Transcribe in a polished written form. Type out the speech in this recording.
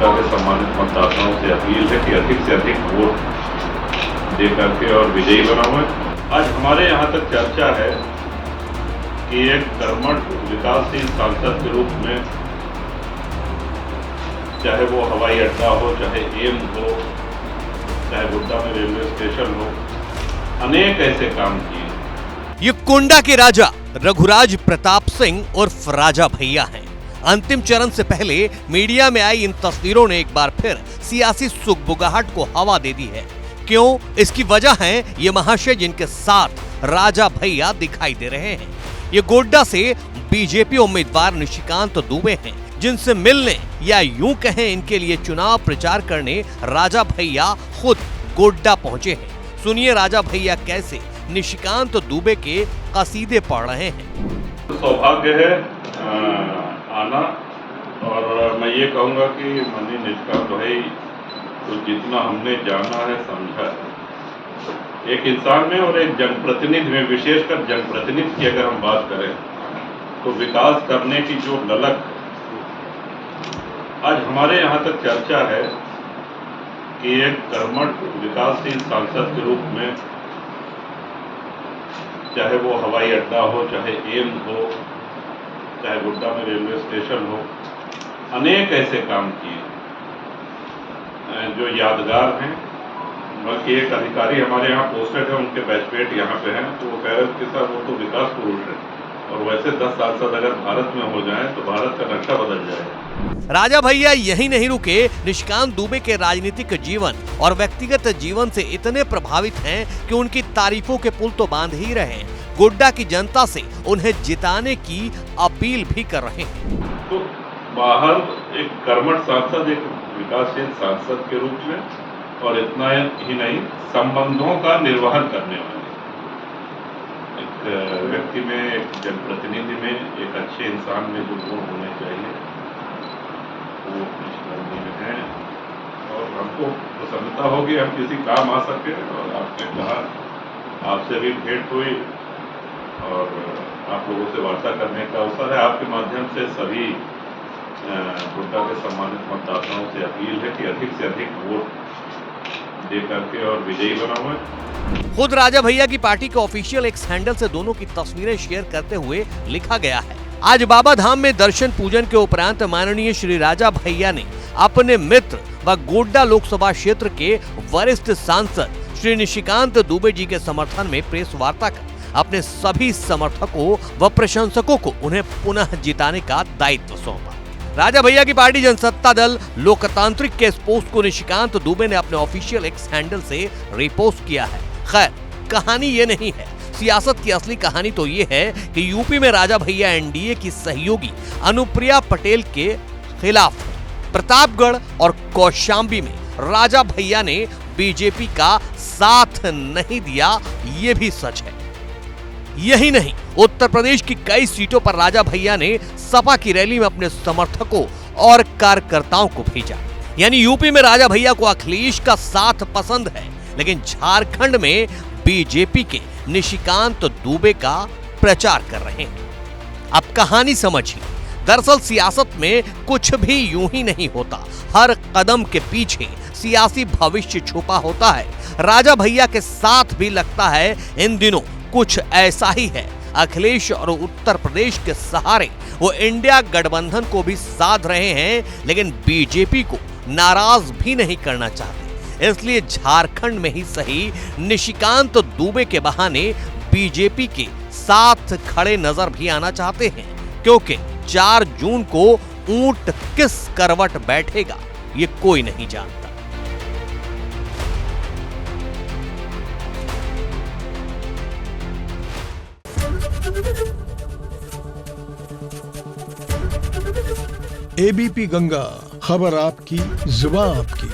गोड्डा के सम्मानित मतदाताओं से अपील है कि अधिक से अधिक वोट दे करके और विजयी बनाएं। आज हमारे यहाँ तक चर्चा है कि एक कर्मठ विकासशील सांसद के रूप में, चाहे वो हवाई अड्डा हो, चाहे एम्स हो, चाहे गोड्डा में रेलवे स्टेशन हो, अनेक ऐसे काम किए। ये गोंडा के राजा रघुराज प्रताप सिंह उर्फ राजा भैया हैं। अंतिम चरण से पहले मीडिया में आई इन तस्वीरों ने एक बार फिर सियासी सुगबुगाहट को हवा दे दी है। क्यों? इसकी वजह है ये महाशय जिनके साथ राजा भैया दिखाई दे रहे हैं। ये गोड्डा से बीजेपी उम्मीदवार निशिकांत दुबे हैं, जिनसे मिलने या यूं कहें इनके लिए चुनाव प्रचार करने राजा भैया खुद गोड्डा पहुंचे हैं। सुनिए राजा भैया कैसे निशिकांत दुबे के कसीदे पढ़ रहे हैं। सौभाग्य है आना, और मैं ये कहूँगा कि माननीय निशिकांत भाई तो जितना हमने जाना है, समझा है, एक इंसान में और एक जनप्रतिनिधि में, विशेषकर जनप्रतिनिधि की अगर हम बात करें तो विकास करने की जो ललक, आज हमारे यहाँ तक चर्चा है कि एक कर्मठ विकासशील सांसद के रूप में, चाहे वो हवाई अड्डा हो, चाहे एम्स हो, चाहे गोड्डा में रेलवे स्टेशन हो, अनेक ऐसे काम किए जो यादगार हैं। बल्कि एक अधिकारी हमारे यहाँ पोस्टेड है, उनके बैचमेट यहाँ पे हैं, तो वो कह रहे थे कि सर वो तो विकास पुरुष है, और वैसे 10 सांसद अगर भारत में हो जाएं तो भारत का नक्शा बदल जाएगा। राजा भैया यही नहीं रुके, निशिकांत दुबे के राजनीतिक जीवन और व्यक्तिगत जीवन से इतने प्रभावित हैं कि उनकी तारीफों के पुल तो बांध ही रहे हैं। गोड्डा की जनता से उन्हें जिताने की अपील भी कर रहे हैं। तो बाहर एक कर्मठ सांसद, एक विकासशील सांसद के रूप में, और इतना ही नहीं, संबंधों का निर्वहन करने वाले एक व्यक्ति में, एक जनप्रतिनिधि में, एक अच्छे इंसान में जो गुण होने चाहिए वो निशिकांत में हैं। और हमको प्रसन्नता होगी हम किसी काम आ सके, और आपने कहा आपसे भी भेंट हुई और आप लोगों से वार्ता करने का अवसर है। आपके माध्यम से सभी गोड्डा के सम्मानित मतदाताओं से अपील है कि अधिक से अधिक वोट दे करके और विजयी बनाएं। खुद राजा भैया की पार्टी के ऑफिशियल एक्स हैंडल से दोनों की तस्वीरें शेयर करते हुए लिखा गया है, आज बाबा धाम में दर्शन पूजन के उपरांत माननीय श्री राजा भैया ने अपने मित्र व गोड्डा लोकसभा क्षेत्र के वरिष्ठ सांसद श्री निशिकांत दुबे जी के समर्थन में प्रेस वार्ता कर अपने सभी समर्थकों व प्रशंसकों को उन्हें पुनः जिताने का दायित्व सौंपा। राजा भैया की पार्टी जनसत्ता दल लोकतांत्रिक के इस पोस्ट को निशिकांत दुबे ने अपने ऑफिशियल एक्स हैंडल से रिपोस्ट किया है। खैर, कहानी ये नहीं है, सियासत की असली कहानी तो ये है कि यूपी में राजा भैया एनडीए की सहयोगी अनुप्रिया पटेल के खिलाफ प्रतापगढ़ और कौशाम्बी में राजा भैया ने बीजेपी का साथ नहीं दिया, ये भी सच है। यही नहीं, उत्तर प्रदेश की कई सीटों पर राजा भैया ने सपा की रैली में अपने समर्थकों और कार्यकर्ताओं को भेजा। यानी यूपी में राजा भैया को अखिलेश का साथ पसंद है, लेकिन झारखंड में बीजेपी के निशिकांत दुबे का प्रचार कर रहे हैं। अब कहानी समझिए। दरअसल सियासत में कुछ भी यूं ही नहीं होता, हर कदम के पीछे सियासी भविष्य छुपा होता है। राजा भैया के साथ भी लगता है इन दिनों कुछ ऐसा ही है। अखिलेश और उत्तर प्रदेश के सहारे वो इंडिया गठबंधन को भी साध रहे हैं, लेकिन बीजेपी को नाराज भी नहीं करना चाहते। इसलिए झारखंड में ही सही, निशिकांत दुबे के बहाने बीजेपी के साथ खड़े नजर भी आना चाहते हैं, क्योंकि 4 जून को ऊंट किस करवट बैठेगा ये कोई नहीं जानता। एबीपी गंगा, खबर आपकी, जुबान आपकी।